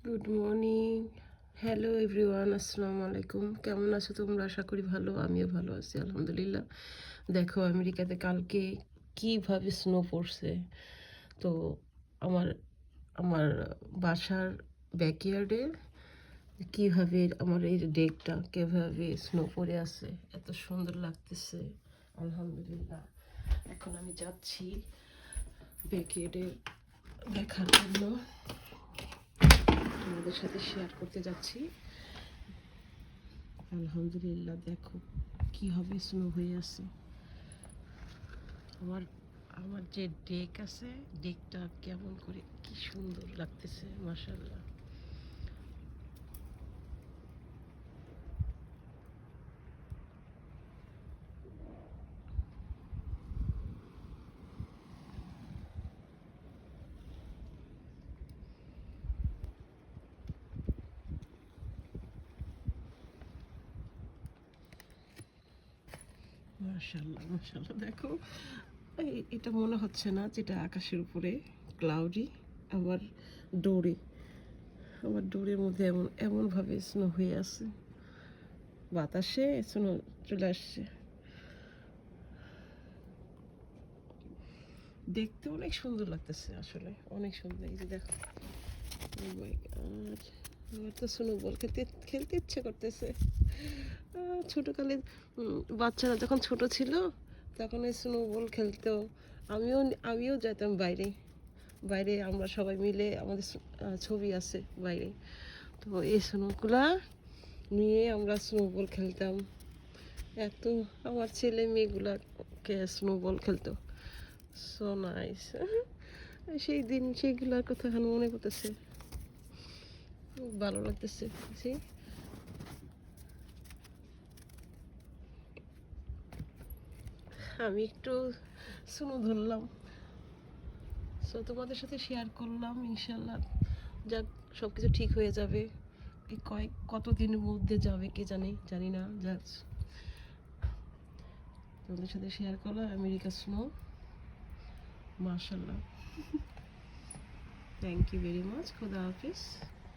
Good morning, hello everyone, আসসালামু আলাইকুম। কেমন আছো তোমরা? আশা করি ভালো। আমিও ভালো আছি আলহামদুলিল্লাহ। দেখো আমেরিকাতে কালকে কিভাবে স্নো পড়ছে। তো আমার আমার বাসার ব্যাকইয়ার্ডে কিভাবে আমার এই ডেকটা কিভাবে স্নো পড়ে আছে, এত সুন্দর লাগতেছে আলহামদুলিল্লাহ। এখন আমি যাচ্ছি ব্যাকইয়ার্ডে দেখার জন্য, তোমাদের সাথে শেয়ার করতে যাচ্ছি। আলহামদুলিল্লাহ, দেখো কীভাবে স্নো হয়ে আছে। আমার আমার যে ডেক আছে, ডেকটা কেমন করে কি সুন্দর লাগতেছে মাশাআল্লাহ। মাশাআল্লাহ মাশাআল্লাহ, দেখো এটা মনে হচ্ছে না যেটা আকাশের উপরে ক্লাউডি। আবার ডোরে আমার ডোরের মধ্যে এমনভাবে স্নো হয়ে আছে, বাতাসে স্নো চলে আসছে। দেখতে অনেক সুন্দর লাগতেছে, আসলে অনেক সুন্দর। এই যে দেখো, ও মাই গড, আমার তো স্নো বল খেলতে খেলতে ইচ্ছে করতেছে। ছোটোকালে বাচ্চারা যখন ছোট ছিল তখন এই স্নো বল খেলতো। আমিও আমিও যেতাম বাইরে বাইরে, আমরা সবাই মিলে, আমাদের ছবি আছে বাইরে। তো এই স্নোগুলা নিয়ে আমরা স্নো বল খেলতাম। এত আমার ছেলে মেয়েগুলাকে স্নো বল খেলতো, সো নাইস। সেই দিন সেইগুলোর কথা এখন মনে করতেছে, খুব ভালো লাগতেছে। আমি একটু স্নো ধরলাম, সো তোমাদের সাথে শেয়ার করলাম। ইনশাল্লাহ যাক, সব কিছু ঠিক হয়ে যাবে। এই কতদিনের মধ্যে যাবে কে জানি না। যাক, তোমাদের সাথে শেয়ার করলাম আমেরিকা স্নো, মাশাল্লাহ। Thank you very much. খোদা হাফিজ।